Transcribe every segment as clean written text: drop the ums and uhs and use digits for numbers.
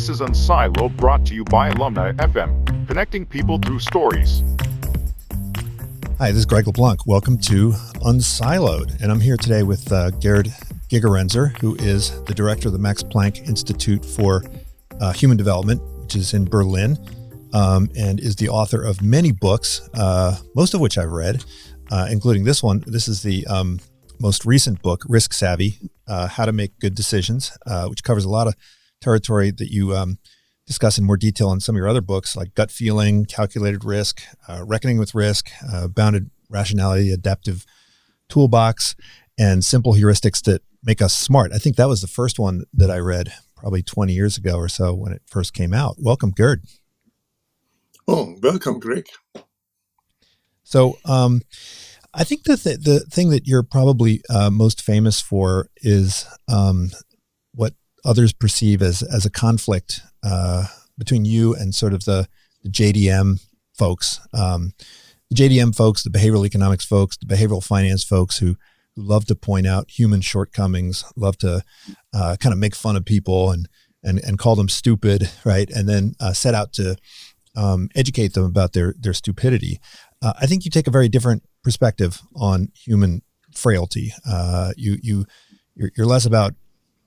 This is Unsiloed, brought to you by Alumni FM, connecting people through stories. Hi, this is Greg LeBlanc. Welcome to Unsiloed, and I'm here today with Gerd Gigerenzer, who is the director of the Max Planck Institute for Human Development, which is in Berlin, and is the author of many books, most of which I've read, including this one. This is the most recent book, Risk Savvy, How to Make Good Decisions, which covers a lot of territory that you discuss in more detail in some of your other books, like Gut Feeling, Calculated Risk, Reckoning with Risk, Bounded Rationality, Adaptive Toolbox, and Simple Heuristics That Make Us Smart. I think that was the first one that I read probably 20 years ago or so when it first came out. Welcome, Gerd. Oh, welcome, Greg. So I think that the thing that you're probably most famous for is what others perceive as a conflict between you and sort of the JDM folks. The JDM folks, the behavioral economics folks, the behavioral finance folks who love to point out human shortcomings, love to kind of make fun of people and call them stupid, right? And then set out to educate them about their stupidity. I think you take a very different perspective on human frailty. You're less about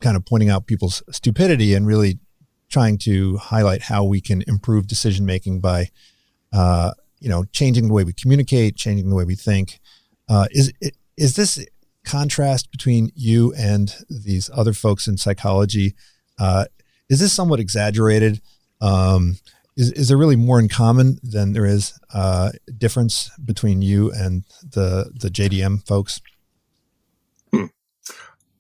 kind of pointing out people's stupidity and really trying to highlight how we can improve decision making by, changing the way we communicate, changing the way we think. Is this contrast between you and these other folks in psychology? Is this somewhat exaggerated? Is there really more in common than there is difference between you and the JDM folks?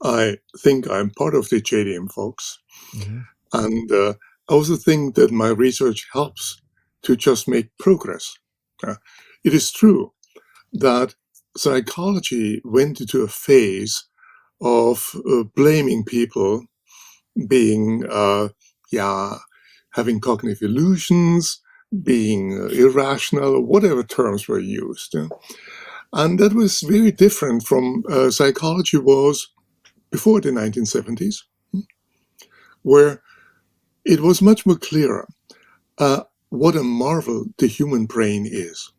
I think I'm part of the JDM folks. Mm-hmm. And I also think that my research helps to just make progress. It is true that psychology went into a phase of blaming people, being, having cognitive illusions, being irrational, or whatever terms were used. And that was very different from psychology was before the 1970s, where it was much more clearer what a marvel the human brain is.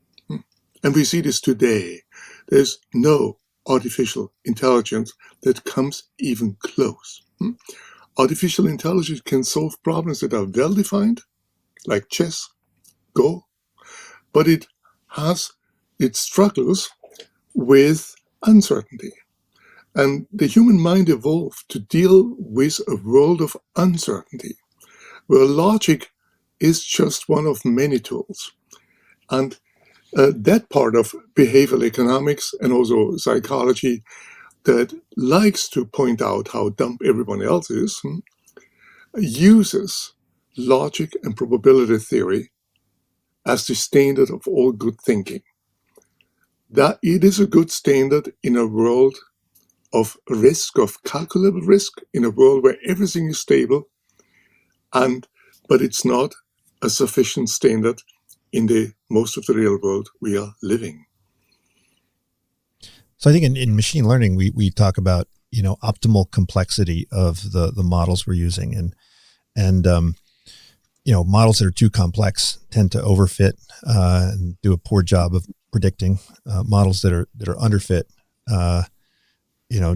And we see this today. There's no artificial intelligence that comes even close. Artificial intelligence can solve problems that are well-defined, like chess, Go, but it struggles with uncertainty. And the human mind evolved to deal with a world of uncertainty, where logic is just one of many tools. And that part of behavioral economics and also psychology that likes to point out how dumb everyone else is, uses logic and probability theory as the standard of all good thinking. That it is a good standard in a world of risk, of calculable risk, in a world where everything is stable, but it's not a sufficient standard in the most of the real world we are living. So I think in machine learning, we talk about, optimal complexity of the models we're using, and models that are too complex tend to overfit and do a poor job of predicting. Models that are underfit,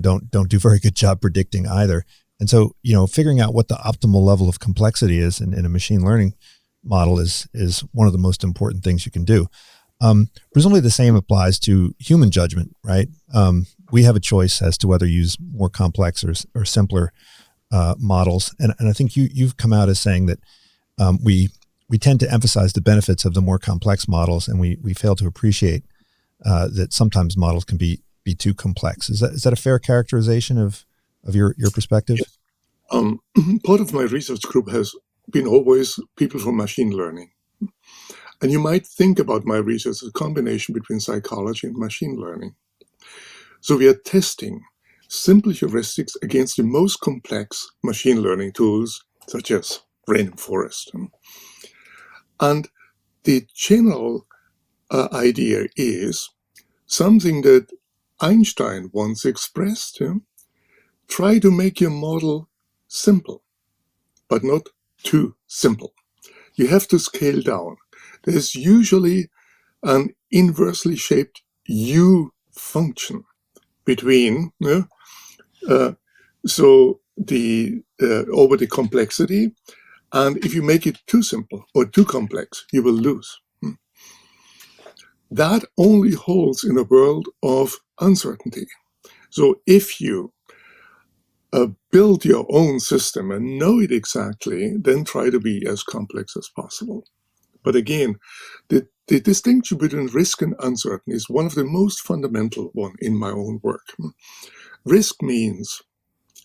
don't do a very good job predicting either. And so, figuring out what the optimal level of complexity is in a machine learning model is one of the most important things you can do. Presumably the same applies to human judgment, right? We have a choice as to whether to use more complex or simpler models. And I think you've come out as saying that we tend to emphasize the benefits of the more complex models, and we fail to appreciate that sometimes models can be too complex. Is that a fair characterization of your perspective? Part of my research group has been always people from machine learning. And you might think about my research as a combination between psychology and machine learning. So we are testing simple heuristics against the most complex machine learning tools, such as random forest. And the general idea is something that Einstein once expressed. Try to make your model simple, but not too simple. You have to scale down. There's usually an inversely shaped U function between over the complexity, and if you make it too simple or too complex, you will lose. That only holds in a world of uncertainty. So if you build your own system and know it exactly, then try to be as complex as possible. But again, the distinction between risk and uncertainty is one of the most fundamental one in my own work. Risk means,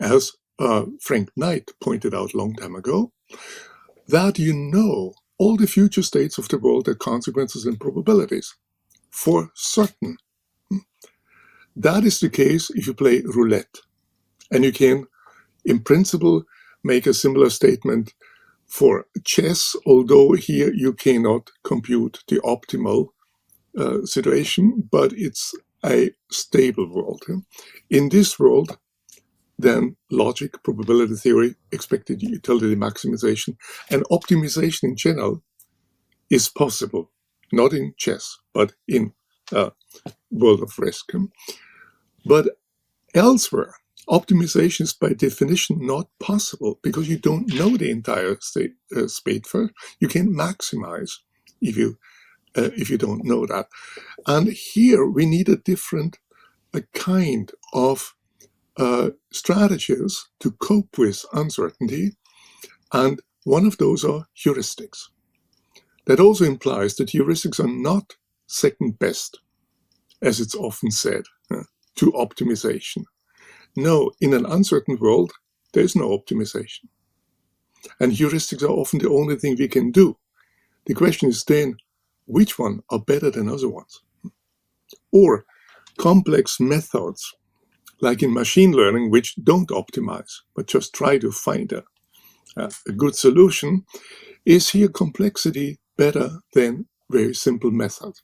as Frank Knight pointed out a long time ago, that you know all the future states of the world, their consequences and probabilities, for certain. That is the case if you play roulette. And you can, in principle, make a similar statement for chess, although here you cannot compute the optimal situation, but it's a stable world. In this world, then logic, probability theory, expected utility maximization, and optimization in general is possible, not in chess, but in world of risk. But elsewhere, optimization is by definition not possible because you don't know the entire spade first. You can't maximize if you don't know that. And here we need a kind of strategies to cope with uncertainty, and one of those are heuristics. That also implies that heuristics are not second best, as it's often said, to optimization. No, in an uncertain world, there is no optimization. And heuristics are often the only thing we can do. The question is then, which one are better than other ones? Or complex methods, like in machine learning, which don't optimize, but just try to find a good solution, is here complexity better than very simple methods?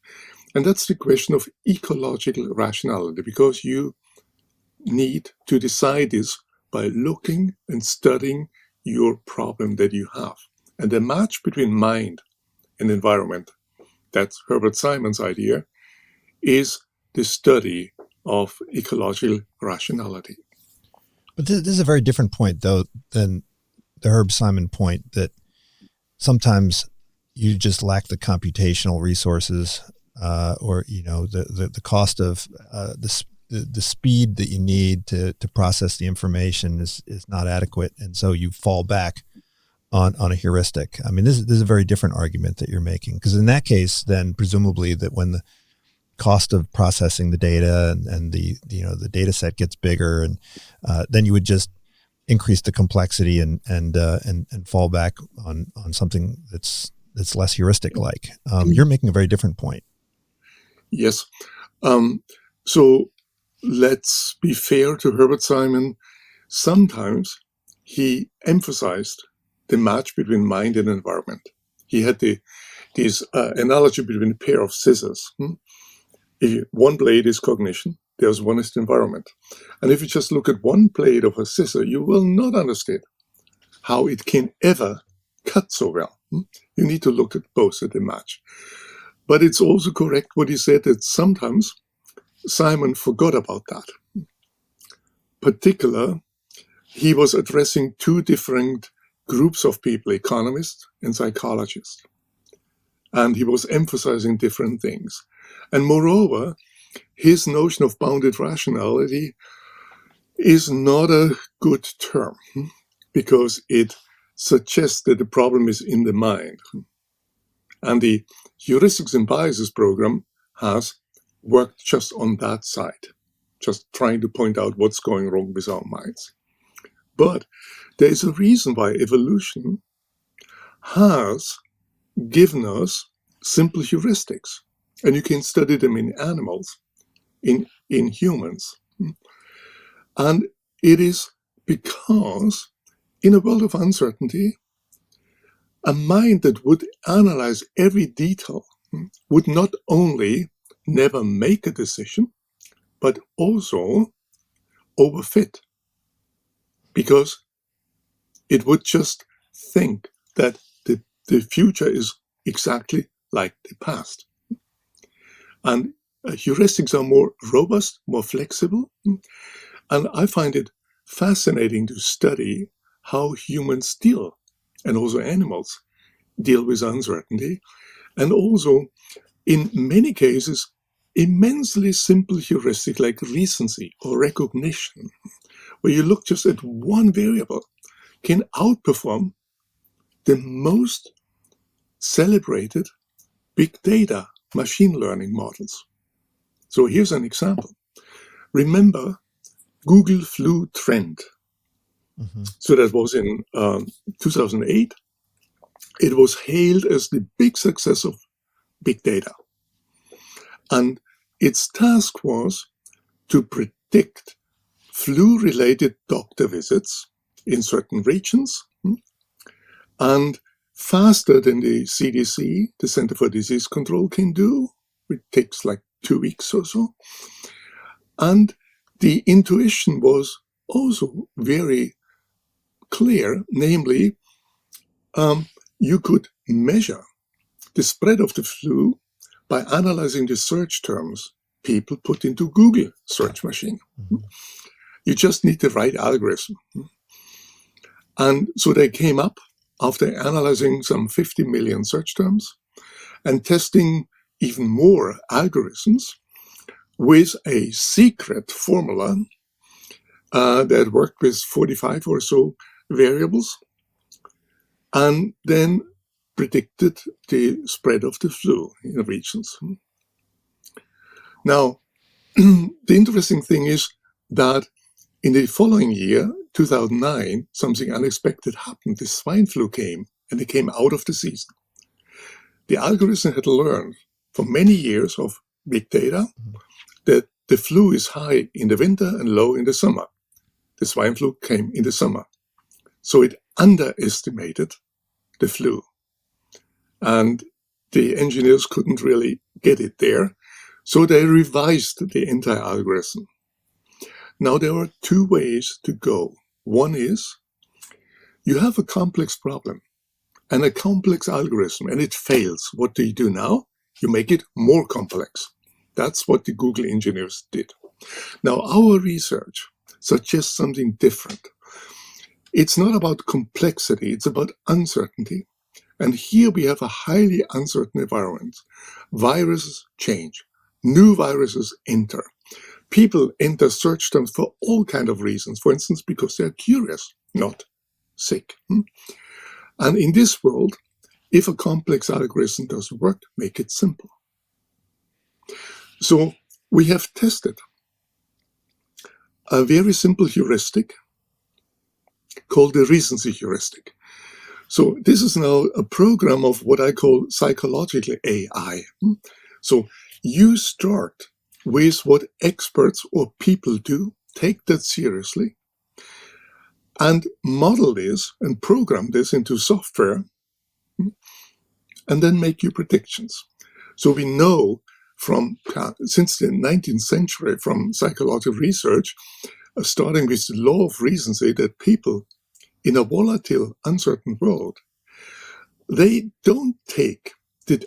And that's the question of ecological rationality, because you need to decide this by looking and studying your problem that you have. And the match between mind and environment, that's Herbert Simon's idea, is the study of ecological rationality. But this is a very different point, though, than the Herb Simon point, that sometimes you just lack the computational resources, or the cost of the speed that you need to process the information is not adequate, and so you fall back on a heuristic. I mean, this is a very different argument that you're making, because in that case, then presumably that when the cost of processing the data and the data set gets bigger, and then you would just increase the complexity and fall back on something that's less heuristic like. You're making a very different point. Yes. So let's be fair to Herbert Simon. Sometimes he emphasized the match between mind and environment. He had this analogy between a pair of scissors. If one blade is cognition, there's one is the environment. And if you just look at one blade of a scissor, you will not understand how it can ever cut so well. You need to look at both at the match. But it's also correct what he said, that sometimes Simon forgot about that. Particular, he was addressing two different groups of people, economists and psychologists. And he was emphasizing different things. And moreover, his notion of bounded rationality is not a good term, because it suggests that the problem is in the mind. And the Heuristics and Biases program has worked just on that side, just trying to point out what's going wrong with our minds. But there is a reason why evolution has given us simple heuristics. And you can study them in animals, in humans. And it is because in a world of uncertainty, a mind that would analyze every detail would not only never make a decision, but also overfit. Because it would just think that the future is exactly like the past. And heuristics are more robust, more flexible. And I find it fascinating to study how humans deal, and also animals, deal with uncertainty. And also, in many cases, immensely simple heuristic like recency or recognition, where you look just at one variable, can outperform the most celebrated big data machine learning models. So here's an example. Remember Google flu trend. Mm-hmm. So that was in 2008. It was hailed as the big success of big data. And its task was to predict flu-related doctor visits in certain regions, and faster than the CDC, the Center for Disease Control, can do. It takes like 2 weeks or so. And the intuition was also very clear, namely, you could measure the spread of the flu by analyzing the search terms people put into Google search machine. Mm-hmm. You just need the right algorithm. And so they came up after analyzing some 50 million search terms and testing even more algorithms with a secret formula that worked with 45 or so variables, and then predicted the spread of the flu in the regions. Now, the interesting thing is that in the following year, 2009, something unexpected happened. The swine flu came, and it came out of the season. The algorithm had learned for many years of big data that the flu is high in the winter and low in the summer. The swine flu came in the summer. So it underestimated the flu. And the engineers couldn't really get it there. So they revised the entire algorithm. Now there are two ways to go. One is you have a complex problem and a complex algorithm, and it fails. What do you do now? You make it more complex. That's what the Google engineers did. Now our research suggests something different. It's not about complexity, it's about uncertainty. And here we have a highly uncertain environment. Viruses change. New viruses enter. People enter search terms for all kinds of reasons. For instance, because they're curious, not sick. And in this world, if a complex algorithm doesn't work, make it simple. So we have tested a very simple heuristic called the recency heuristic. So this is now a program of what I call psychological AI. So you start with what experts or people do, take that seriously, and model this and program this into software, and then make your predictions. So we know since the 19th century from psychological research, starting with the law of recency, that people in a volatile, uncertain world, they don't take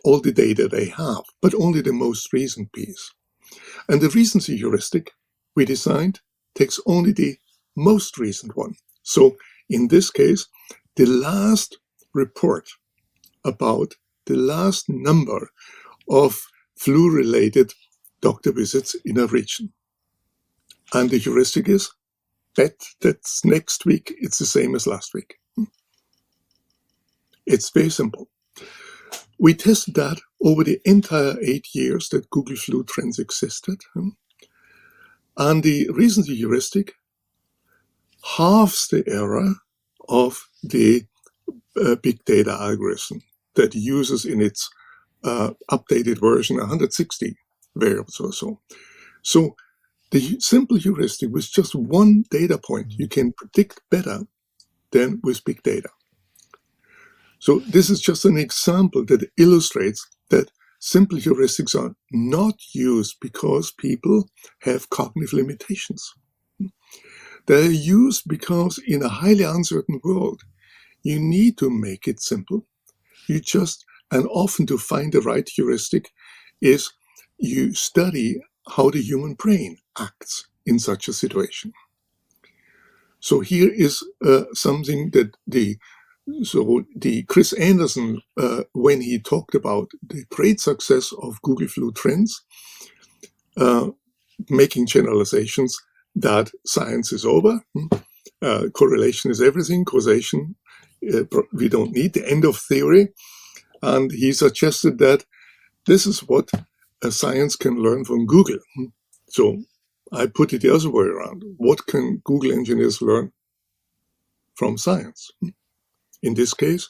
all the data they have, but only the most recent piece. And the recency heuristic we designed takes only the most recent one. So in this case, the last report about the last number of flu-related doctor visits in a region. And the heuristic is, bet that's next week, it's the same as last week. It's very simple. We tested that over the entire 8 years that Google flu trends existed. And the recency heuristic halves the error of the big data algorithm that uses in its updated version 160 variables or so. So the simple heuristic with just one data point, you can predict better than with big data. So this is just an example that illustrates that simple heuristics are not used because people have cognitive limitations. They're used because in a highly uncertain world, you need to make it simple. And often to find the right heuristic is you study how the human brain acts in such a situation. So here is something that the Chris Anderson, when he talked about the great success of Google Flu Trends, making generalizations that science is over, correlation is everything, causation, we don't need, the end of theory. And he suggested that this is what science can learn from Google. So I put it the other way around. What can Google engineers learn from science? In this case,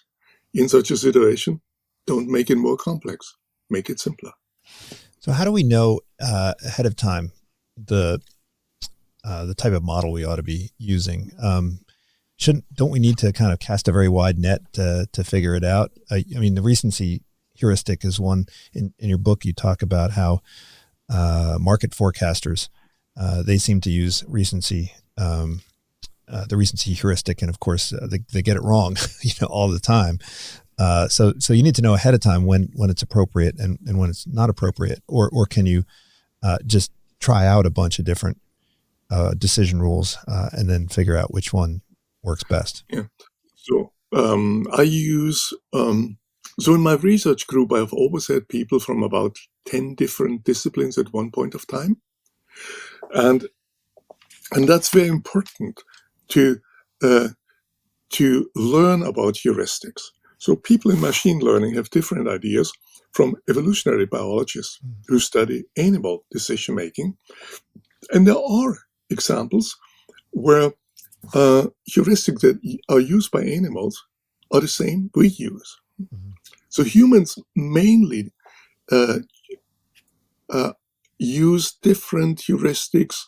in such a situation, don't make it more complex. Make it simpler. So how do we know ahead of time the type of model we ought to be using? Don't we need to kind of cast a very wide net to figure it out? I mean, the recency heuristic is one. In your book, you talk about how market forecasters, they seem to use recency, the recency heuristic, and of course they get it wrong, all the time. So you need to know ahead of time when it's appropriate and when it's not appropriate, or can you just try out a bunch of different decision rules and then figure out which one works best? Yeah. So I use so in my research group, I've always had people from about 10 different disciplines at one point of time, and that's very important to learn about heuristics. So people in machine learning have different ideas from evolutionary biologists who study animal decision making, and there are examples where heuristics that are used by animals are the same we use. Mm-hmm. So humans mainly use different heuristics.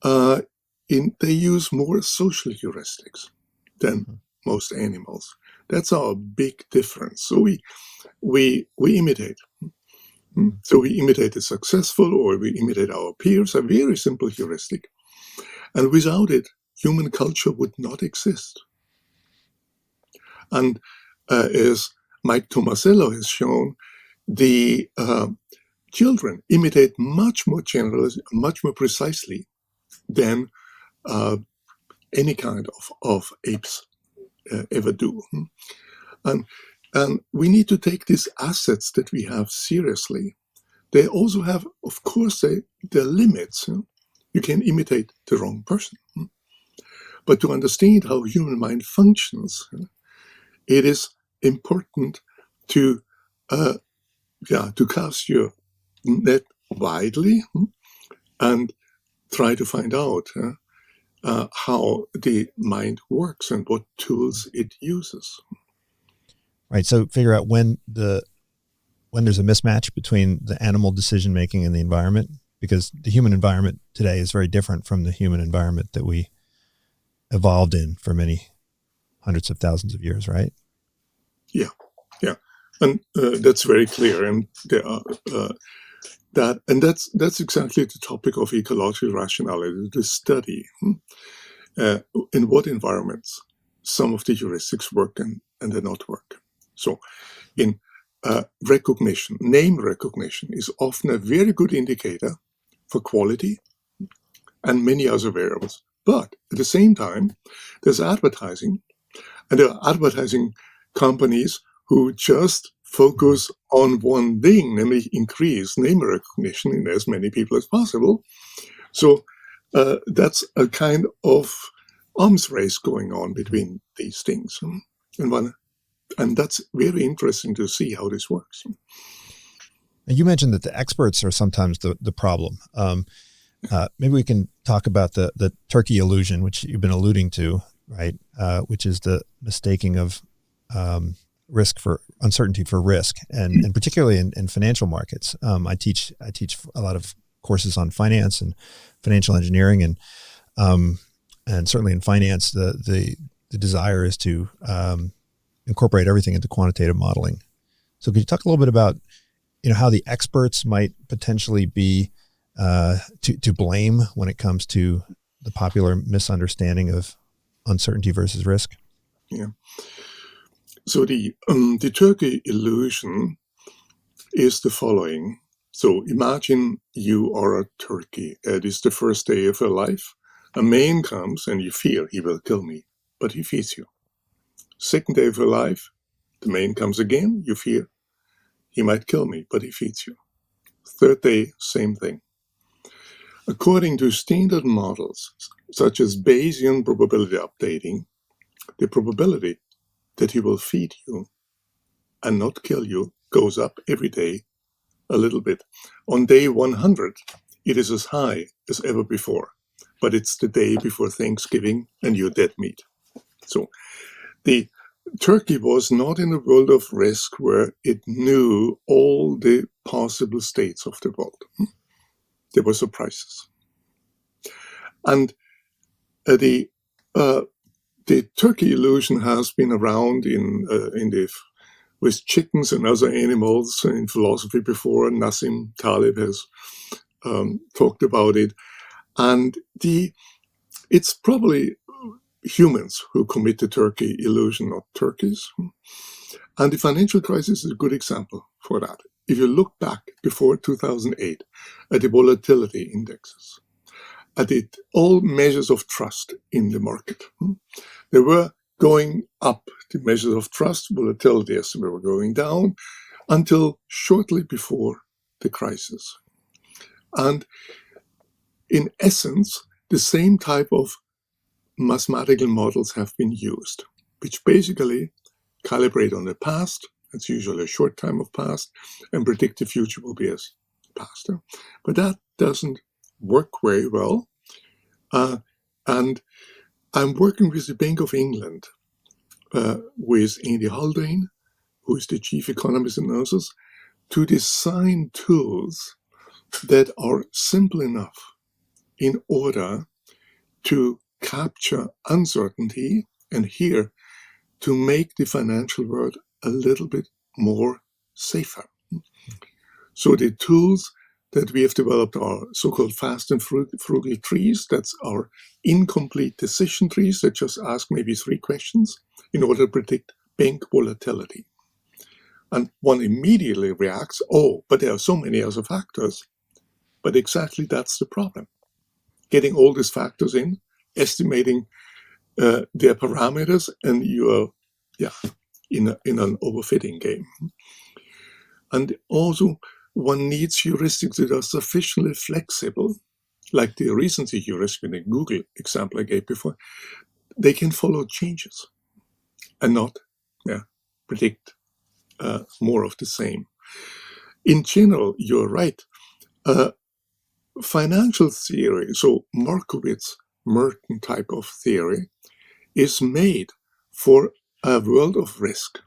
They use more social heuristics than most animals. That's our big difference. So we imitate. So we imitate the successful, or we imitate our peers, a very simple heuristic. And without it, human culture would not exist. And as Mike Tomasello has shown, the children imitate much more generally, much more precisely than any kind of apes ever do. And we need to take these assets that we have seriously. They also have, of course, their limits. You can imitate the wrong person. But to understand how human mind functions, it is important to cast your net widely and try to find out how the mind works and what tools it uses. Right. So figure out when there's a mismatch between the animal decision making and the environment, because the human environment today is very different from the human environment that we evolved in for many hundreds of thousands of years, right? Yeah. And that's very clear. And there are that's exactly the topic of ecological rationality, to study in what environments some of the heuristics work and they not work. So in recognition, name recognition is often a very good indicator for quality and many other variables. But at the same time, there's advertising, and there are advertising companies who just focus on one thing, namely increase name recognition in as many people as possible. So that's a kind of arms race going on between these things. And that's very interesting to see how this works. You mentioned that the experts are sometimes the problem. Maybe we can talk about the turkey illusion, which you've been alluding to, right? Which is the mistaking of uncertainty for risk, and particularly in financial markets. I teach a lot of courses on finance and financial engineering, and certainly in finance, the desire is to incorporate everything into quantitative modeling. So could you talk a little bit about how the experts might potentially be to blame when it comes to the popular misunderstanding of uncertainty versus risk? Yeah. So the turkey illusion is the following. So imagine you are a turkey. It is the first day of your life. A man comes and you fear he will kill me, but he feeds you. Second day of your life, the man comes again, you fear he might kill me, but he feeds you. Third day, same thing. According to standard models, such as Bayesian probability updating, the probability that he will feed you and not kill you goes up every day a little bit. On day 100, it is as high as ever before, but it's the day before Thanksgiving and you're dead meat. So the turkey was not in a world of risk where it knew all the possible states of the world. There were surprises. And the turkey illusion has been around with chickens and other animals in philosophy before. Nassim Taleb has talked about it. And it's probably humans who commit the turkey illusion, not turkeys. And the financial crisis is a good example for that. If you look back before 2008 at the volatility indexes, at all measures of trust in the market, they were going up, the measures of trust, volatility as they were going down, until shortly before the crisis. And in essence, the same type of mathematical models have been used, which basically calibrate on the past, it's usually a short time of past, and predict the future will be as past. But that doesn't work very well. And I'm working with the Bank of England, with Andy Haldane, who is the chief economist and others, to design tools that are simple enough in order to capture uncertainty and here to make the financial world a little bit more safer. So the tools that we have developed are so-called fast and frugal trees. That's our incomplete decision trees that just ask maybe 3 questions in order to predict bank volatility. And one immediately reacts, oh, but there are so many other factors. But exactly that's the problem. Getting all these factors in, estimating their parameters, and you are in an overfitting game. And also, one needs heuristics that are sufficiently flexible, like the recency heuristic in the Google example I gave before. They can follow changes and not predict more of the same. In general, you're right. Financial theory, so Markowitz-Merton type of theory, is made for a world of risk.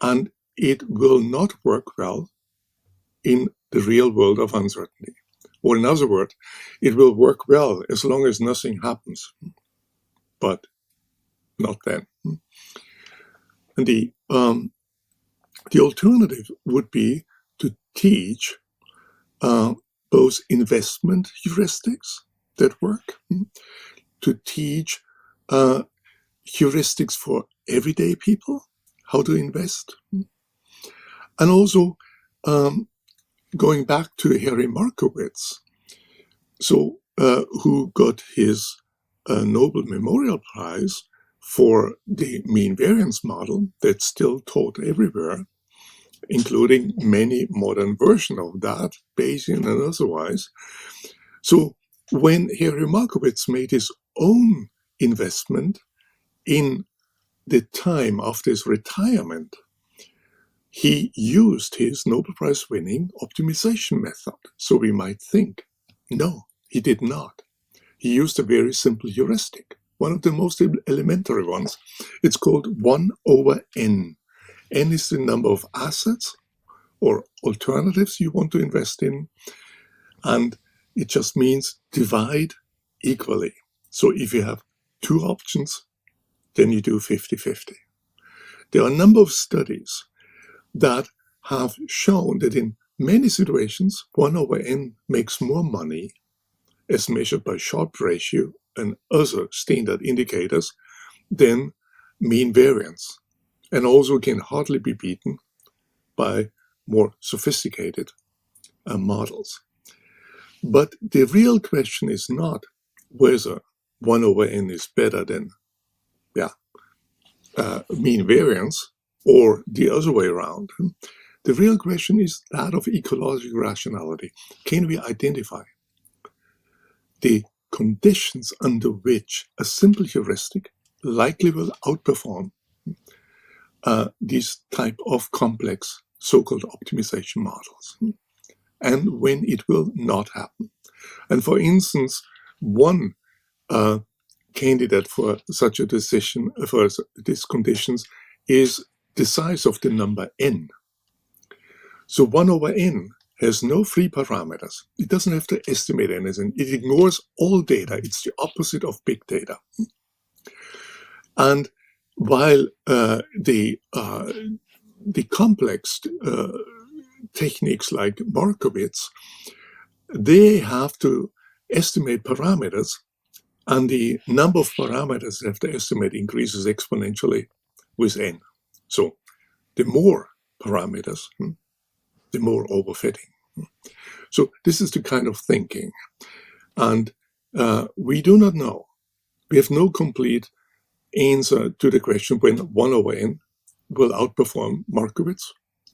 And it will not work well in the real world of uncertainty. Or in other words, it will work well as long as nothing happens, but not then. And the alternative would be to teach both investment heuristics that work, to teach heuristics for everyday people, how to invest, and also going back to Harry Markowitz, who got his Nobel Memorial Prize for the mean variance model that's still taught everywhere, including many modern versions of that, Bayesian and otherwise. So when Harry Markowitz made his own investment in the time after his retirement, he used his Nobel Prize winning optimization method. So we might think, no, he did not. He used a very simple heuristic, one of the most elementary ones. It's called 1 over n. N is the number of assets or alternatives you want to invest in. And it just means divide equally. So if you have 2 options, then you do 50-50. There are a number of studies that have shown that in many situations, 1 over n makes more money as measured by Sharpe ratio and other standard indicators than mean variance, and also can hardly be beaten by more sophisticated models. But the real question is not whether 1 over n is better than mean variance or the other way around. The real question is that of ecological rationality. Can we identify the conditions under which a simple heuristic likely will outperform these type of complex so-called optimization models, and when it will not happen? And for instance, one candidate for such a decision, for these conditions, is the size of the number n. So 1 over n has no free parameters. It doesn't have to estimate anything. It ignores all data. It's the opposite of big data. And while the complex techniques like Markowitz, they have to estimate parameters, and the number of parameters they have to estimate increases exponentially with n. So the more parameters, the more overfitting. So this is the kind of thinking. And we do not know. We have no complete answer to the question when 1 over n will outperform Markowitz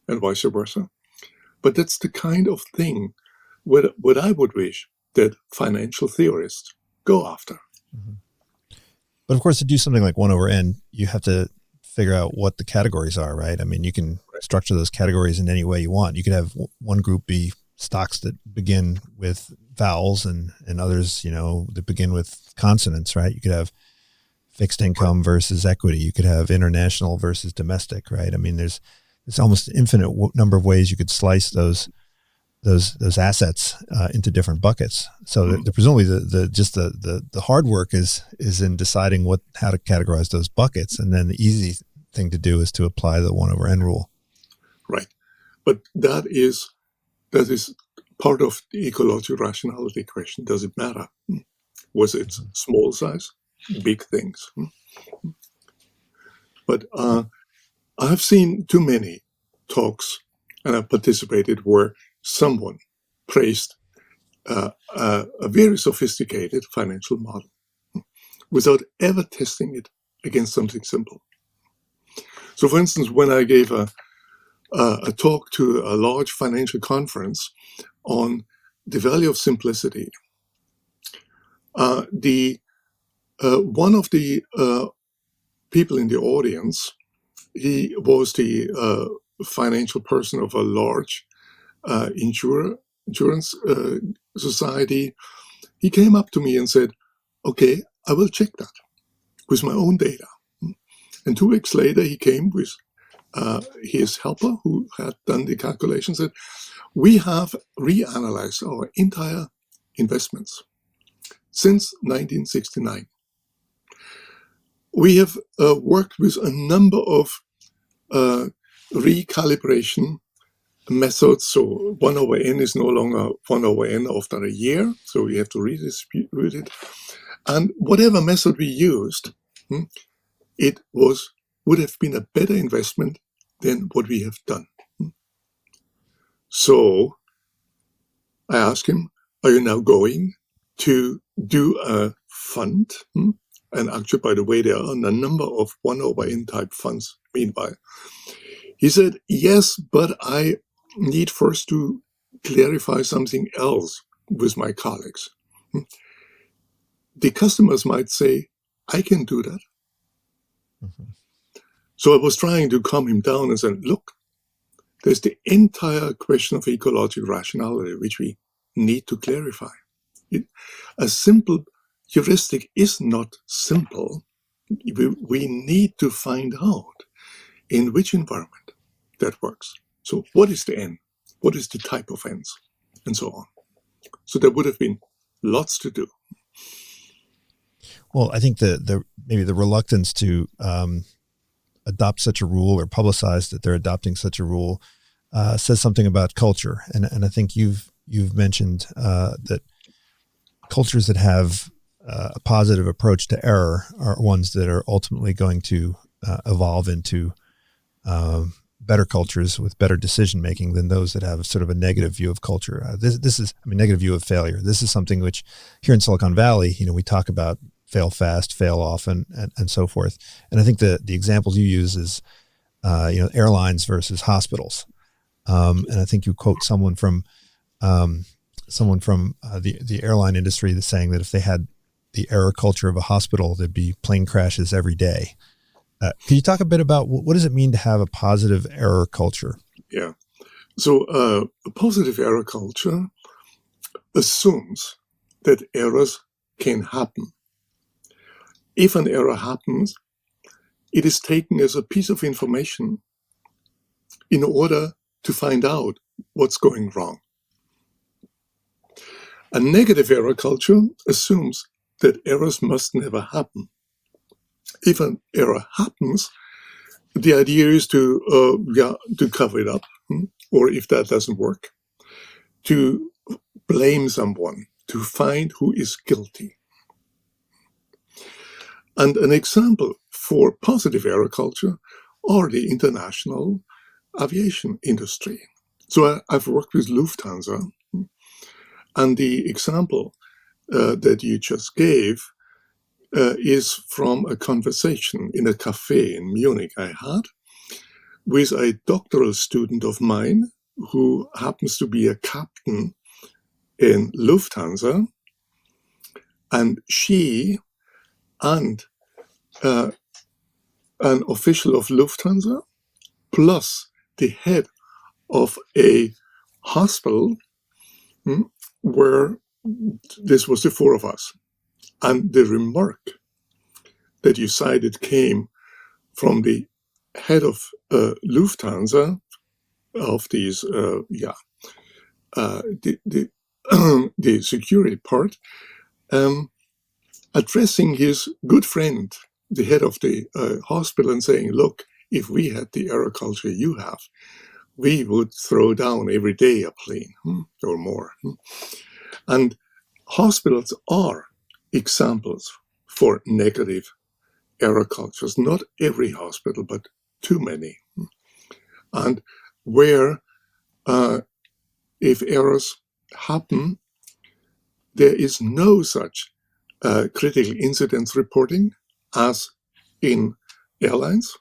and vice versa. But that's the kind of thing what I would wish that financial theorists go after. Mm-hmm. But of course, to do something like 1 over n, you have to figure out what the categories are, right? I mean, you can structure those categories in any way you want. You could have one group be stocks that begin with vowels and others, that begin with consonants, right? You could have fixed income versus equity. You could have international versus domestic, right? I mean, there's almost an infinite number of ways you could slice those assets into different buckets. So presumably the hard work is in deciding how to categorize those buckets, and then the easy thing to do is to apply the 1 over n rule. Right, but that is part of the ecological rationality question. Does it matter? Was it small size, big things? But I have seen too many talks, and I've participated where someone praised a very sophisticated financial model without ever testing it against something simple. So, for instance, when I gave a talk to a large financial conference on the value of simplicity, one of the people in the audience, he was the financial person of a large insurance society. He came up to me and said, "Okay, I will check that with my own data." And 2 weeks later, he came with his helper who had done the calculations, said, "We have reanalyzed our entire investments since 1969. We have worked with a number of recalibration methods. So 1 over n is no longer 1 over n after a year, so we have to redistribute it. And whatever method we used, it would have been a better investment than what we have done." So I asked him, "Are you now going to do a fund?" And actually, by the way, there are a number of 1 over n type funds meanwhile. He said, "Yes, but I need first to clarify something else with my colleagues. The customers might say, I can do that." Mm-hmm. So I was trying to calm him down and said, "Look, there's the entire question of ecological rationality, which we need to clarify. A simple heuristic is not simple. We need to find out in which environment that works. So what is the n? What is the type of n's? And so on." So there would have been lots to do. Well, I think maybe the reluctance to adopt such a rule or publicize that they're adopting such a rule says something about culture. And I think you've mentioned that cultures that have a positive approach to error are ones that are ultimately going to evolve into better cultures with better decision making than those that have sort of a negative view of culture. This is, negative view of failure. This is something which here in Silicon Valley, we talk about fail fast, fail often, and so forth. And I think the examples you use is, airlines versus hospitals. And I think you quote someone from the airline industry that's saying that if they had the error culture of a hospital, there'd be plane crashes every day. Can you talk a bit about what does it mean to have a positive error culture? Yeah. So a positive error culture assumes that errors can happen. If an error happens, it is taken as a piece of information in order to find out what's going wrong. A negative error culture assumes that errors must never happen. If an error happens, the idea is to cover it up, or if that doesn't work, to blame someone, to find who is guilty. And an example for positive error culture are the international aviation industry. So I've worked with Lufthansa, and the example that you just gave is from a conversation in a cafe in Munich I had with a doctoral student of mine who happens to be a captain in Lufthansa, and she and an official of Lufthansa plus the head of a hospital where this was the four of us. And the remark that you cited came from the head of Lufthansa, of these, the security part, addressing his good friend, the head of the hospital, and saying, look, if we had the error culture you have, we would throw down every day a plane or more. And hospitals are examples for negative error cultures. Not every hospital, but too many. And where if errors happen, there is no such critical incidents reporting as in airlines.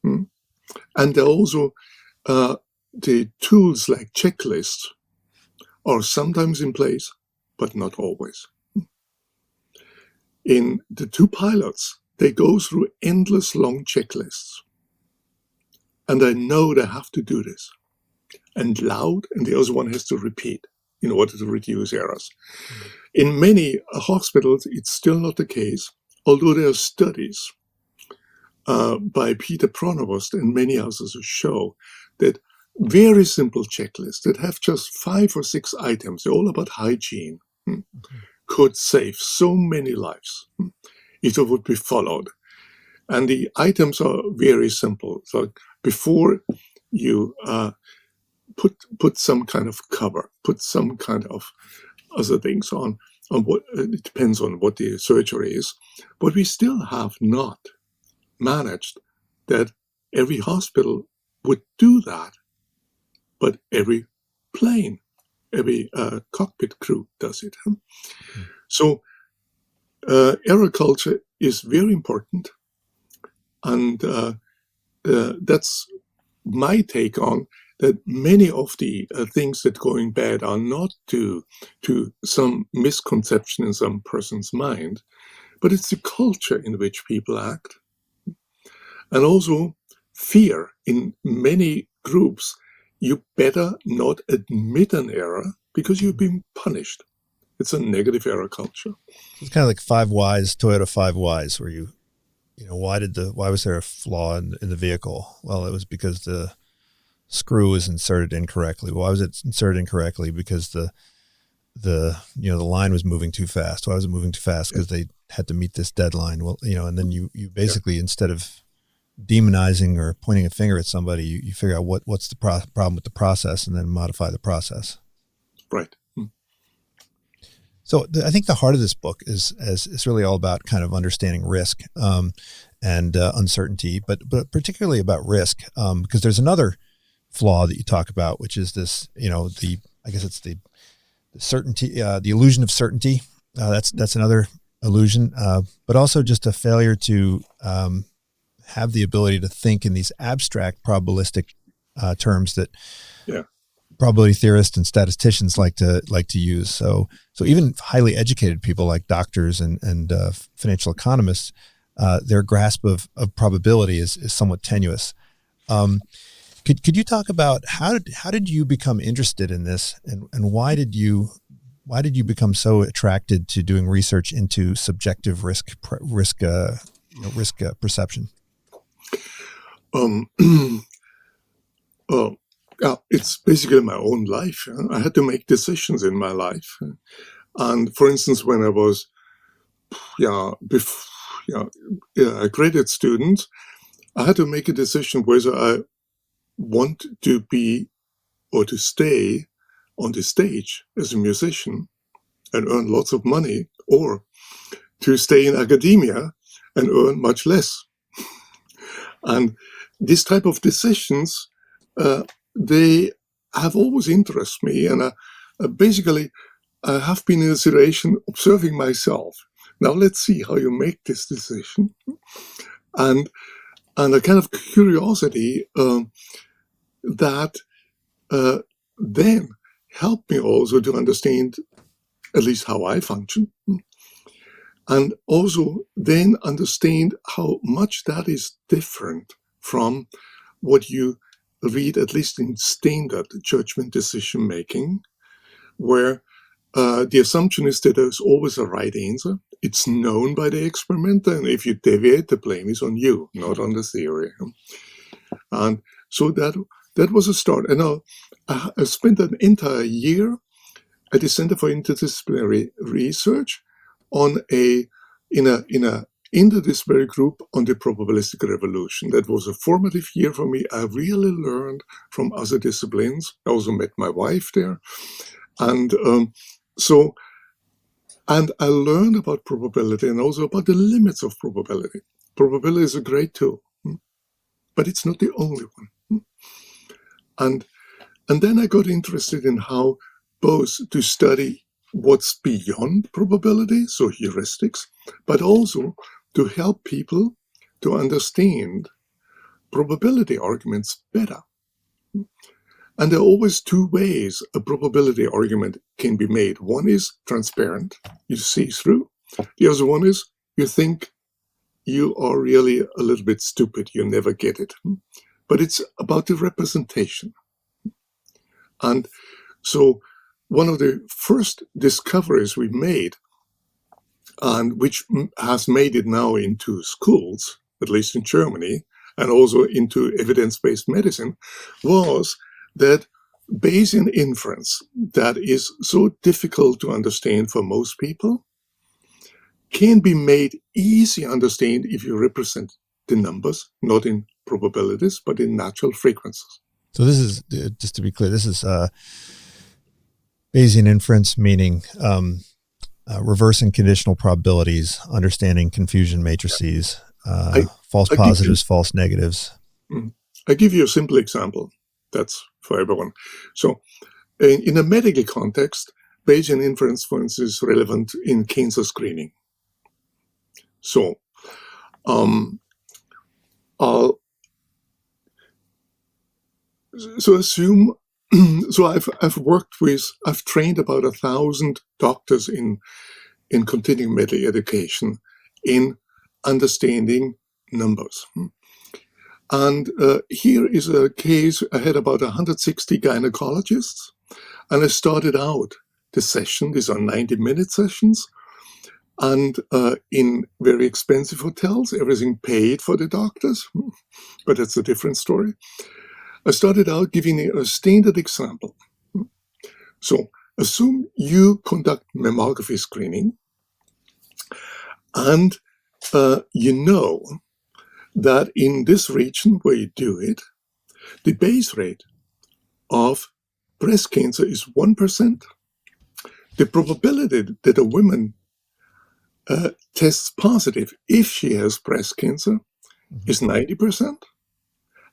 And also the tools like checklists are sometimes in place, but not always. In the two pilots, they go through endless long checklists. And I know they have to do this. And loud, and the other one has to repeat in order to reduce errors. In many hospitals, it's still not the case, although there are studies by Peter Pronovost and many others who show that very simple checklists that have just 5 or 6 items, they're all about hygiene, could save so many lives if it would be followed. And the items are very simple. So before you put some kind of cover, put some kind of other things on what it depends on what the surgery is, but we still have not managed that every hospital would do that, but every plane, every cockpit crew does it. So error culture is very important, and that's my take on that. Many of the things that going bad are not due to some misconception in some person's mind, but it's the culture in which people act. And also fear in many groups. You better not admit an error because you've been punished. It's a negative error culture. It's kind of like 5 whys, Toyota 5 whys, where why was there a flaw in the vehicle? Well, it was because the screw was inserted incorrectly. Why was it inserted incorrectly? Because the line was moving too fast. Why was it moving too fast? Because they had to meet this deadline. Well, and then you basically, instead of demonizing or pointing a finger at somebody, you figure out what's the problem with the process and then modify the process. Right. So I think the heart of this book is really all about kind of understanding risk and uncertainty, but particularly about risk, because there's another flaw that you talk about, which is this, I guess it's the certainty, the illusion of certainty. That's another illusion, but also just a failure to have the ability to think in these abstract probabilistic terms that probability theorists and statisticians like to use. So even highly educated people like doctors and financial economists, their grasp of probability is somewhat tenuous. Could you talk about how did you become interested in this, and why did you become so attracted to doing research into subjective risk perception? It's basically my own life. I had to make decisions in my life, and for instance, when I was a graduate student, I had to make a decision whether I want to be or to stay on the stage as a musician and earn lots of money, or to stay in academia and earn much less. And these type of decisions, they have always interested me. And basically, I have been in a situation observing myself. Now let's see how you make this decision. And a kind of curiosity that then helped me also to understand at least how I function, and also then understand how much that is different from what you read, at least in standard judgment decision making, where the assumption is that there's always a right answer. It's known by the experimenter, and if you deviate, the blame is on you, not on the theory. And so that was a start. And I spent an entire year at the Center for Interdisciplinary Research in a interdisciplinary group on the probabilistic revolution. That was a formative year for me. I really learned from other disciplines. I also met my wife there. And and I learned about probability and also about the limits of probability. Probability is a great tool, but it's not the only one. And then I got interested in how both to study what's beyond probability, so heuristics, but also to help people to understand probability arguments better. And there are always two ways a probability argument can be made. One is transparent, you see through. The other one is you think you are really a little bit stupid, you never get it. But it's about the representation. And so one of the first discoveries we made, and which has made it now into schools, at least in Germany, and also into evidence-based medicine, was that Bayesian inference, that is so difficult to understand for most people, can be made easy to understand if you represent the numbers, not in probabilities, but in natural frequencies. So this is, just to be clear, this is Bayesian inference, meaning reversing conditional probabilities, understanding confusion matrices, false positives, false negatives. I give you a simple example. That's for everyone. So in a medical context, Bayesian inference, for instance, is relevant in cancer screening. So assume, so I've trained about 1,000 doctors in continuing medical education in understanding numbers. And here is a case. I had about 160 gynecologists, and I started out the session. These are 90-minute sessions, and in very expensive hotels, everything paid for the doctors, but that's a different story. I started out giving a standard example. So assume you conduct mammography screening, and you know that in this region where you do it, the base rate of breast cancer is 1%, the probability that a woman tests positive if she has breast cancer is 90%,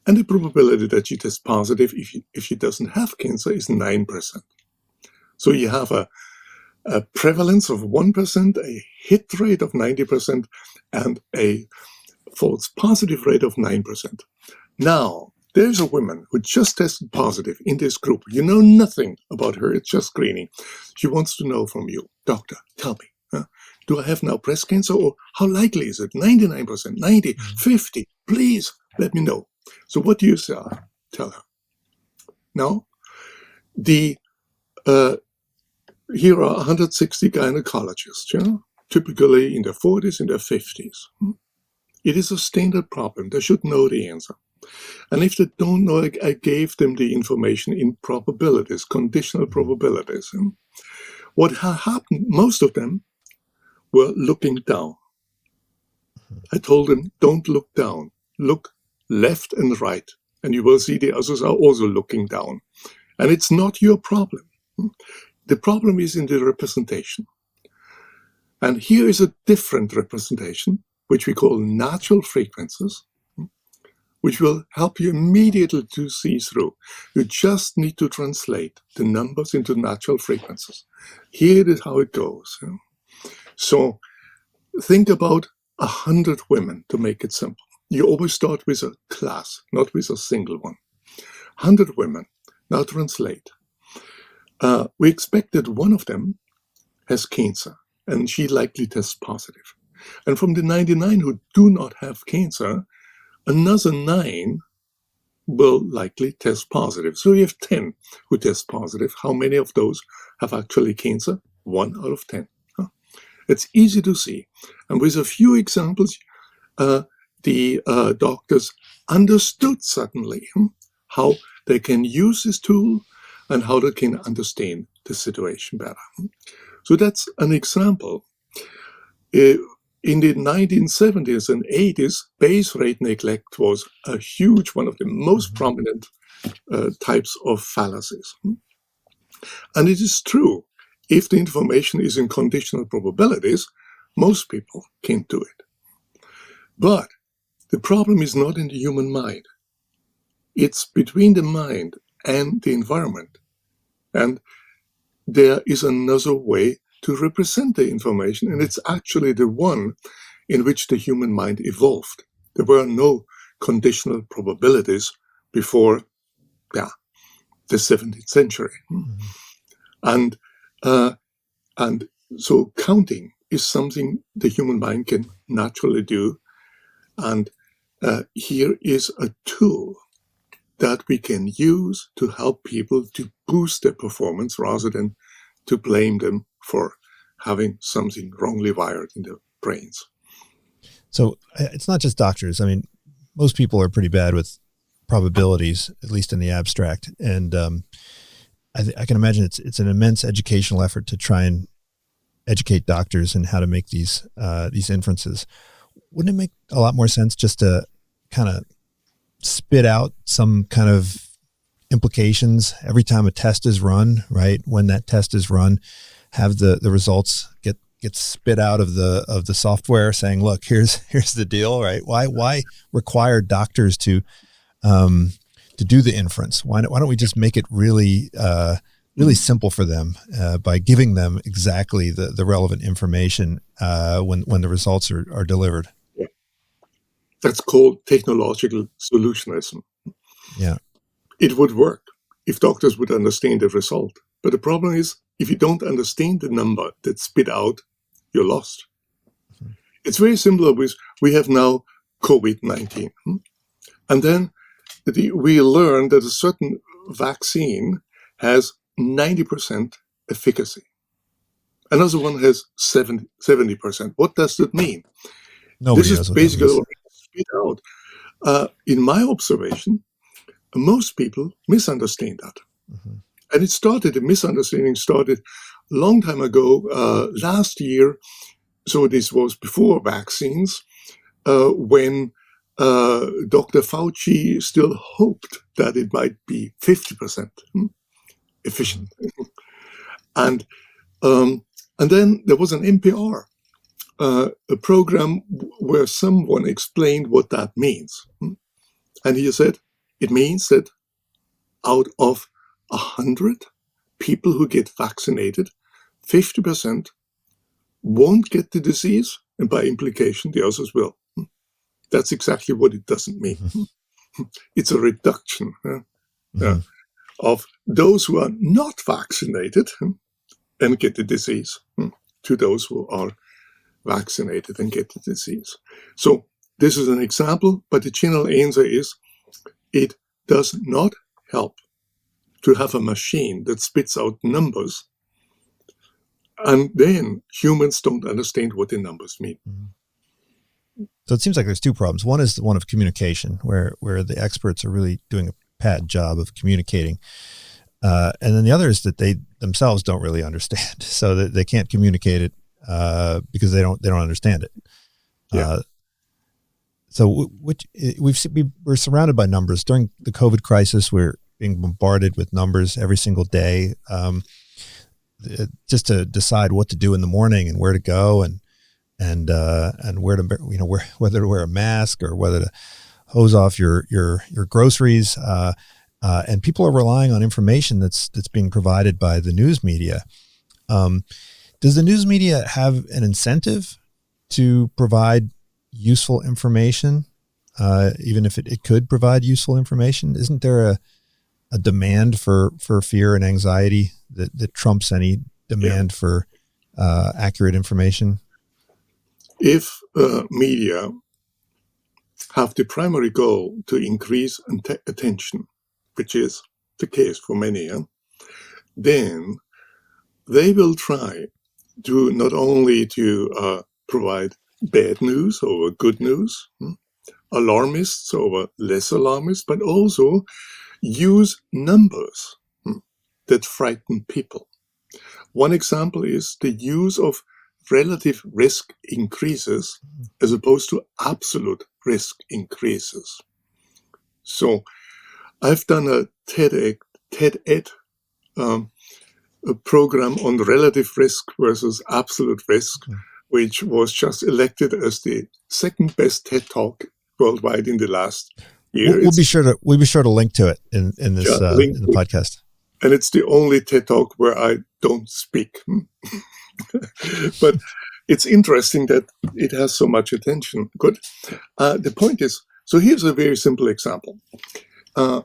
and the probability that she tests positive if she doesn't have cancer is 9%. So you have a prevalence of 1%, a hit rate of 90%, and a false positive rate of 9%. Now, there's a woman who just tested positive in this group. You know nothing about her, it's just screening. She wants to know from you, doctor, tell me, do I have now breast cancer, or how likely is it? 99%, 90, 50, please let me know. So what do you say? Tell her. Now, here are 160 gynecologists, typically in their 40s, in their 50s. It is a standard problem. They should know the answer. And if they don't know, I gave them the information in probabilities, conditional probabilities. What happened, most of them were looking down. I told them, don't look down. Look left and right. And you will see the others are also looking down. And it's not your problem. The problem is in the representation. And here is a different representation, which we call natural frequencies, which will help you immediately to see through. You just need to translate the numbers into natural frequencies. Here is how it goes. So think about 100 women, to make it simple. You always start with a class, not with a single one. 100 women. Now translate. We expect that one of them has cancer, and she likely tests positive. And from the 99 who do not have cancer, another 9 will likely test positive. So you have 10 who test positive. How many of those have actually cancer? 1 out of 10. It's easy to see. And with a few examples, the doctors understood suddenly how they can use this tool and how they can understand the situation better. So that's an example. In the 1970s and 80s, base rate neglect was a huge, one of the most prominent types of fallacies. And it is true, if the information is in conditional probabilities, most people can't do it. But the problem is not in the human mind. It's between the mind and the environment. And there is another way to represent the information, and it's actually the one in which the human mind evolved. There were no conditional probabilities before the 17th century. And so counting is something the human mind can naturally do. And here is a tool that we can use to help people to boost their performance rather than to blame them for having something wrongly wired in their brains. So it's not just doctors. I mean, most people are pretty bad with probabilities, at least in the abstract. And I can imagine it's an immense educational effort to try and educate doctors in how to make these inferences. Wouldn't it make a lot more sense just to kind of spit out some kind of implications every time a test is run, right? When that test is run, have the results get spit out of the software saying, look, here's the deal, right? Why require doctors to do the inference? Why don't we just make it really simple for them by giving them exactly the relevant information when the results are delivered? Yeah. That's called technological solutionism. Yeah. It would work if doctors would understand the result. But the problem is, if you don't understand the number that's spit out, you're lost. Mm-hmm. It's very similar with, we have now COVID-19. And then we learn that a certain vaccine has 90% efficacy. Another one has 70%. What does that mean? Nobody this knows is what basically that means. spit out. In my observation, most people misunderstand that. Mm-hmm. And the misunderstanding started a long time ago, last year. So this was before vaccines, when Dr. Fauci still hoped that it might be 50% efficient. And And then there was an NPR, a program where someone explained what that means. And he said, it means that out of 100 people who get vaccinated, 50% won't get the disease, and by implication, the others will. That's exactly what it doesn't mean. It's a reduction of those who are not vaccinated and get the disease to those who are vaccinated and get the disease. So this is an example, but the general answer is it does not help to have a machine that spits out numbers, and then humans don't understand what the numbers mean. So it seems like there's two problems. One is the one of communication, where the experts are really doing a bad job of communicating. And then the other is that they themselves don't really understand, so that they can't communicate it because they don't understand it. Yeah. So we're surrounded by numbers. During the COVID crisis, we're being bombarded with numbers every single day, just to decide what to do in the morning and where to go and where to, whether to wear a mask or whether to hose off your groceries. And people are relying on information that's being provided by the news media. Does the news media have an incentive to provide useful information, even if it could provide useful information? Isn't there a demand for fear and anxiety that trumps any demand for accurate information? If media have the primary goal to increase attention, which is the case for many, then they will try to not only to provide bad news over good news, alarmists over less alarmists, but also use numbers that frighten people. One example is the use of relative risk increases as opposed to absolute risk increases. So I've done a TED-Ed a program on relative risk versus absolute risk, which was just elected as the second best TED Talk worldwide in the last year. We'll be sure to link to it in this in the podcast. And it's the only TED Talk where I don't speak. But it's interesting that it has so much attention. Good. The point is, so here's a very simple example. The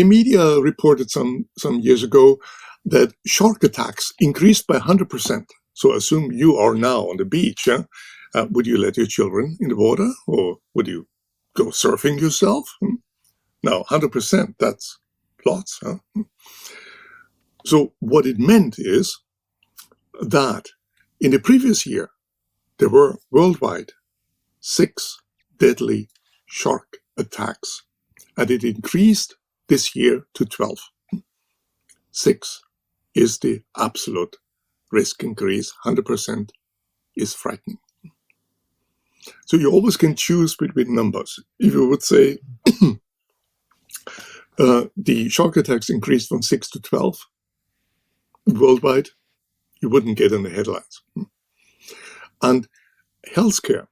media reported some years ago that shark attacks increased by 100%. So assume you are now on the beach. Would you let your children in the water, or would you go surfing yourself? No, 100%. That's lots. So what it meant is that in the previous year, there were worldwide 6 deadly shark attacks, and it increased this year to 12. 6 is the absolute risk increase. 100% is frightening. So you always can choose between numbers. If you would say the shark attacks increased from 6 to 12 worldwide, you wouldn't get in the headlines. And healthcare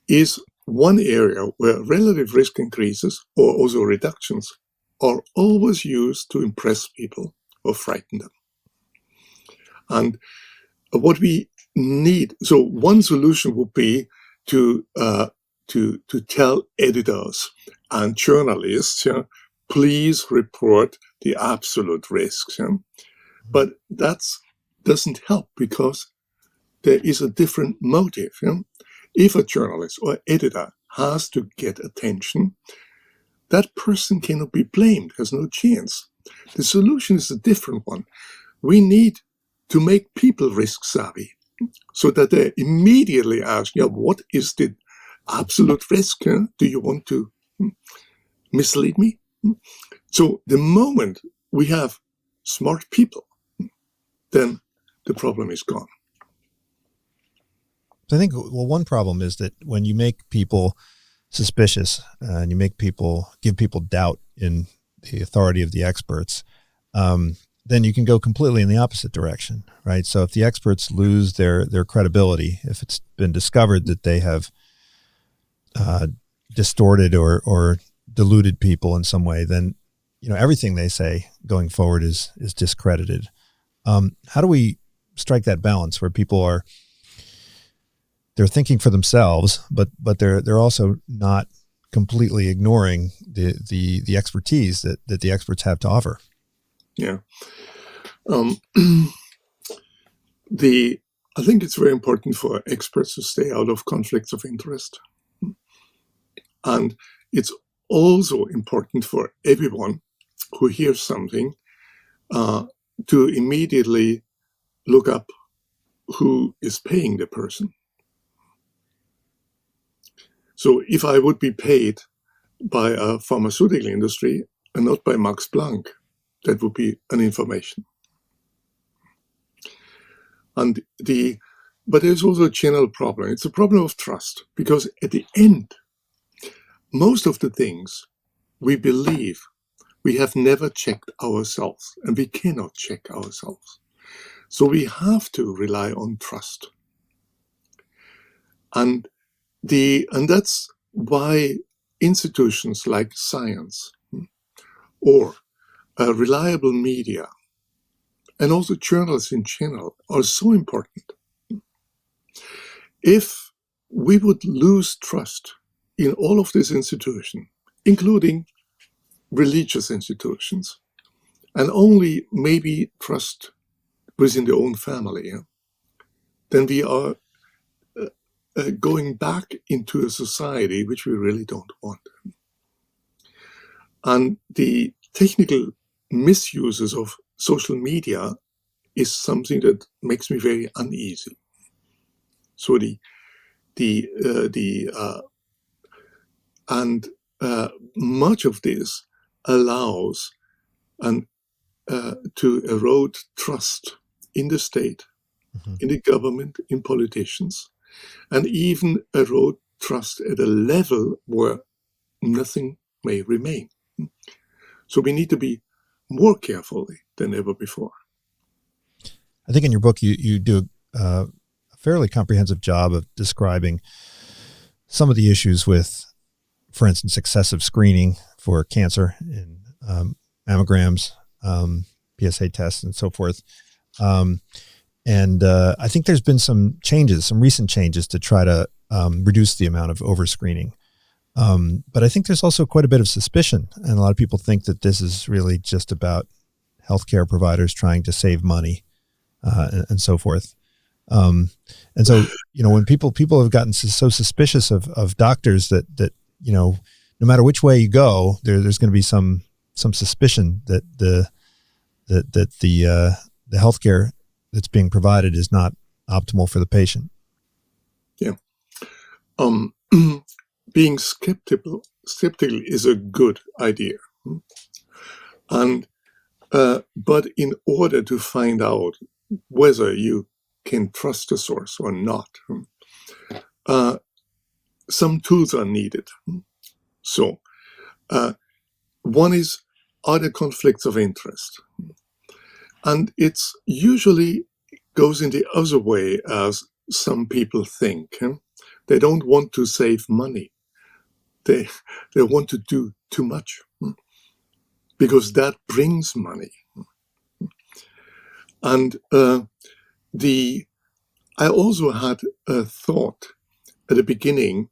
is one area where relative risk increases, or also reductions, are always used to impress people or frighten them. And what we need, so one solution would be to tell editors and journalists, please report the absolute risks. But that doesn't help, because there is a different motive. If a journalist or editor has to get attention, that person cannot be blamed, has no chance. The solution is a different one. We need to make people risk savvy, so that they immediately ask, what is the absolute risk? Do you want to mislead me? So the moment we have smart people, then the problem is gone. I think, one problem is that when you make people suspicious and you give people doubt in the authority of the experts, then you can go completely in the opposite direction, right? So if the experts lose their credibility, if it's been discovered that they have distorted or diluted people in some way, then everything they say going forward is discredited. How do we strike that balance where people they're thinking for themselves, but they're also not completely ignoring the expertise that the experts have to offer? Yeah. I think it's very important for experts to stay out of conflicts of interest. And it's also important for everyone who hears something to immediately look up who is paying the person. So if I would be paid by a pharmaceutical industry and not by Max Planck, that would be an information. But there's also a general problem. It's a problem of trust, because at the end, most of the things we believe we have never checked ourselves, and we cannot check ourselves. So we have to rely on trust. And that's why institutions like science or reliable media and also journals in general are so important. If we would lose trust in all of these institutions, including religious institutions, and only maybe trust within their own family, then we are going back into a society which we really don't want. And the technical misuses of social media is something that makes me very uneasy. So much of this allows to erode trust in the state, in the government, in politicians, and even erode trust at a level where nothing may remain. So we need to be more careful than ever before. I think in your book you do a fairly comprehensive job of describing some of the issues with, for instance, excessive screening for cancer in mammograms, PSA tests, and so forth. I think there's been some recent changes to try to reduce the amount of overscreening. But I think there's also quite a bit of suspicion, and a lot of people think that this is really just about healthcare providers trying to save money and so forth. And so, when people have gotten so suspicious of doctors that no matter which way you go, there's going to be some suspicion that the healthcare that's being provided is not optimal for the patient. Yeah. Being skeptical is a good idea. And but in order to find out whether you can trust the source or not, some tools are needed. So one is, are there conflicts of interest? And it's usually goes in the other way as some people think. They don't want to save money. They want to do too much because that brings money. And I also had a thought at the beginning.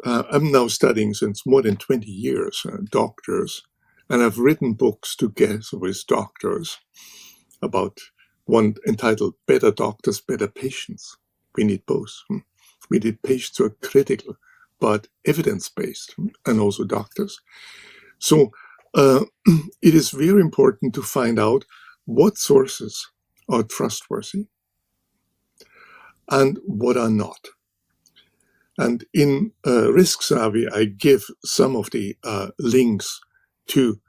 I'm now studying since more than 20 years doctors, and I've written books together with doctors about one entitled Better Doctors, Better Patients. We need both. We need patients who are critical, but evidence-based, and also doctors. So it is very important to find out what sources are trustworthy and what are not. And in Risk Savvy, I give some of the links to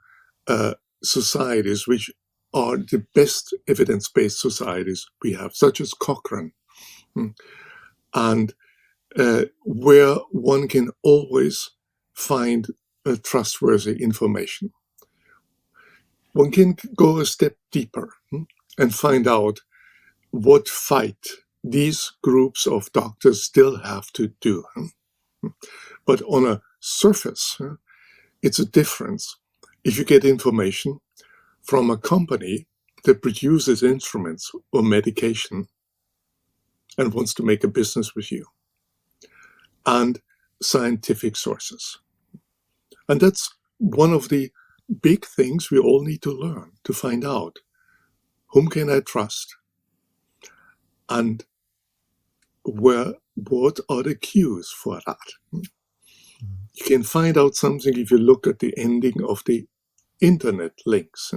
societies which are the best evidence-based societies we have, such as Cochrane, and where one can always find trustworthy information. one can go a step deeper and find out what fight these groups of doctors still have to do. But on a surface, it's a difference if you get information from a company that produces instruments or medication and wants to make a business with you, and scientific sources. And that's one of the big things we all need to learn to find out. Whom can I trust? And what are the cues for that? You can find out something if you look at the ending of the internet links,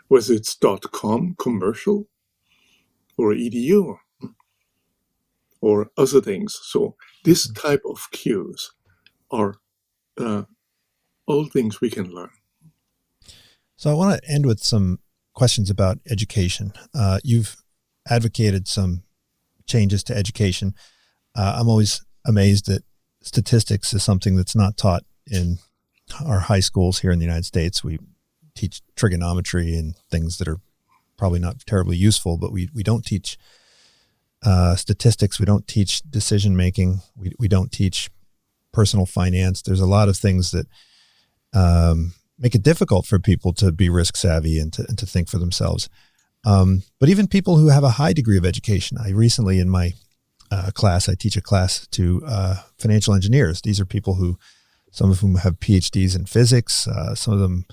whether it's .com commercial or edu or other things. So this type of cues are all things we can learn. So I want to end with some questions about education. You've advocated some changes to education. I'm always amazed that statistics is something that's not taught in our high schools here in the United States. We teach trigonometry and things that are probably not terribly useful, but we don't teach statistics. We don't teach decision making. We don't teach personal finance. There's a lot of things that make it difficult for people to be risk savvy and to think for themselves. But even people who have a high degree of education, I recently in my class, I teach a class to financial engineers. These are people who, some of whom have PhDs in physics. Some of them,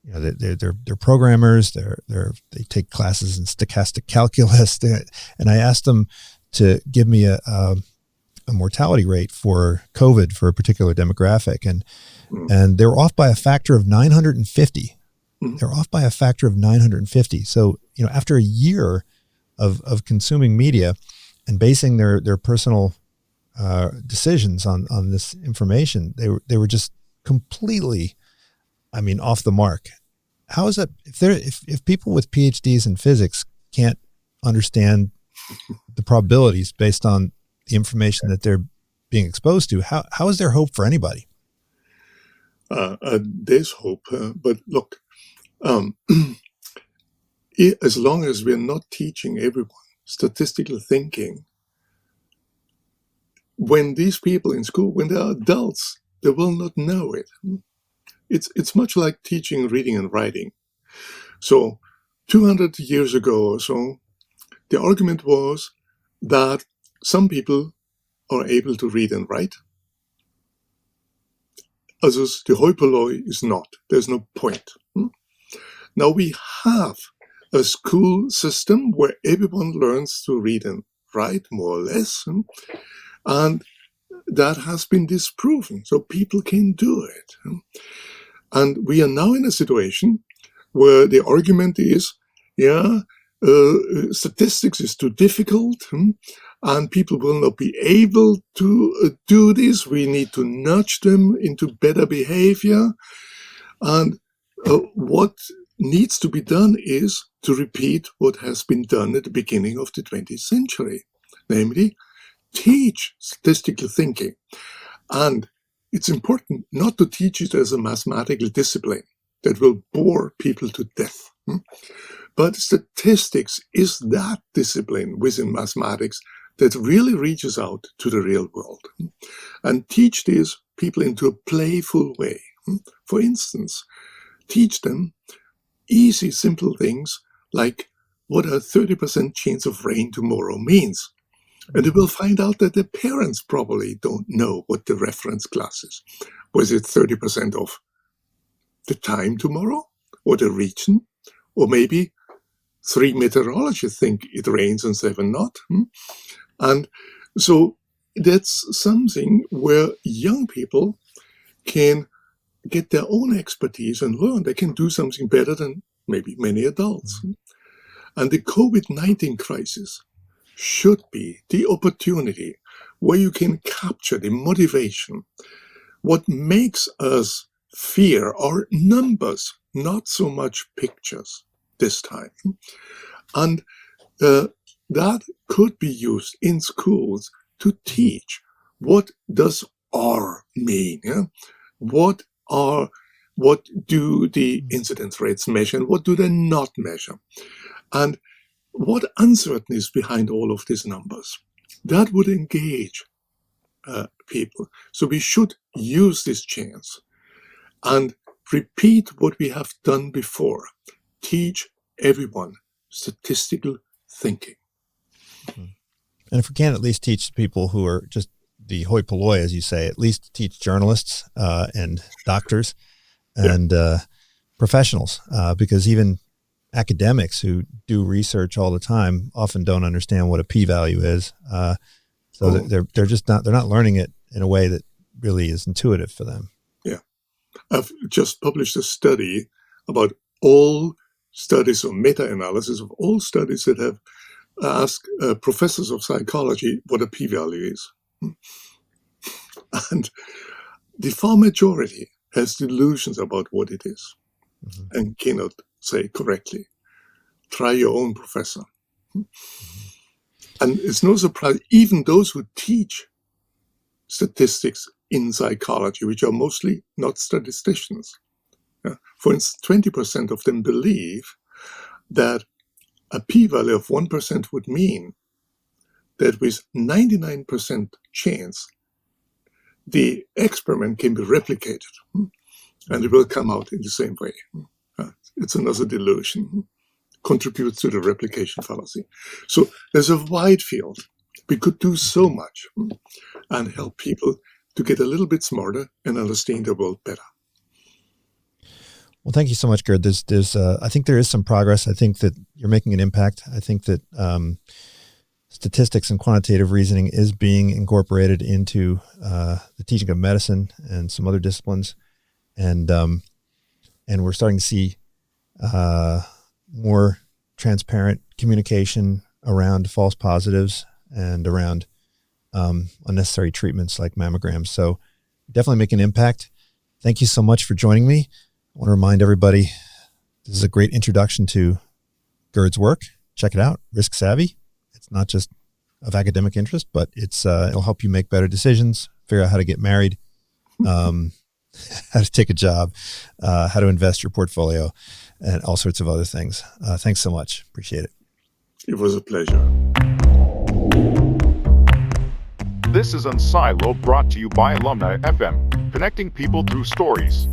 you know, they're programmers. They take classes in stochastic calculus. And I asked them to give me a mortality rate for COVID for a particular demographic, and they were off by a factor of 950. They're off by a factor of 950. So, you know, after a year of consuming media and basing their personal decisions on this information, they were just completely, I mean, off the mark. How is that? If people with PhDs in physics can't understand the probabilities based on the information that they're being exposed to, how is there hope for anybody? There's hope, but look, as long as we're not teaching everyone statistical thinking, when these people in school, when they are adults, they will not know it. It's much like teaching reading and writing. So 200 years ago or so, the argument was that some people are able to read and write. Others, the hoi polloi is not. There's no point. Now we have a school system where everyone learns to read and write, more or less, and that has been disproven, so people can do it. And we are now in a situation where the argument is, statistics is too difficult, and people will not be able to do this. We need to nudge them into better behavior. And what needs to be done is to repeat what has been done at the beginning of the 20th century, namely, teach statistical thinking. And it's important not to teach it as a mathematical discipline that will bore people to death. But statistics is that discipline within mathematics that really reaches out to the real world and teach these people into a playful way. For instance, teach them easy, simple things like what a 30% chance of rain tomorrow means. And they will find out that their parents probably don't know what the reference class is. Was it 30% of the time tomorrow, or the region, or maybe 3 meteorologists think it rains and 7 not. And so that's something where young people can get their own expertise and learn. They can do something better than maybe many adults. And the COVID-19 crisis should be the opportunity where you can capture the motivation. What makes us fear are numbers, not so much pictures this time. And that could be used in schools to teach what does R mean? What are What do the incidence rates measure and what do they not measure? And what uncertainty is behind all of these numbers? That would engage people. So we should use this chance and repeat what we have done before. Teach everyone statistical thinking. And if we can't at least teach people who are just the hoi polloi, as you say, at least teach journalists and doctors and professionals, because even academics who do research all the time often don't understand what a p-value is. They're just not learning it in a way that really is intuitive for them. Yeah. I've just published a study about all studies or meta-analysis of all studies that have asked professors of psychology what a p-value is. And the far majority has delusions about what it is and cannot say correctly. Try your own professor. And it's no surprise, even those who teach statistics in psychology, which are mostly not statisticians. For instance, 20% of them believe that a p-value of 1% would mean that with 99% chance, the experiment can be replicated and it will come out in the same way. It's another delusion. Contributes to the replication fallacy. So there's a wide field. We could do so much and help people to get a little bit smarter and understand the world better. Well, thank you so much, Gerd. I think there is some progress. I think that you're making an impact. I think that statistics and quantitative reasoning is being incorporated into the teaching of medicine and some other disciplines, and we're starting to see more transparent communication around false positives and around unnecessary treatments like mammograms. So definitely make an impact. Thank you so much for joining me. I want to remind everybody, this is a great introduction to Gerd's work. Check it out, Risk Savvy. It's not just of academic interest, but it'll help you make better decisions, figure out how to get married, how to take a job, how to invest your portfolio, and all sorts of other things. Thanks so much. Appreciate it. It was a pleasure. This is Unsiloed, brought to you by Alumni FM, connecting people through stories.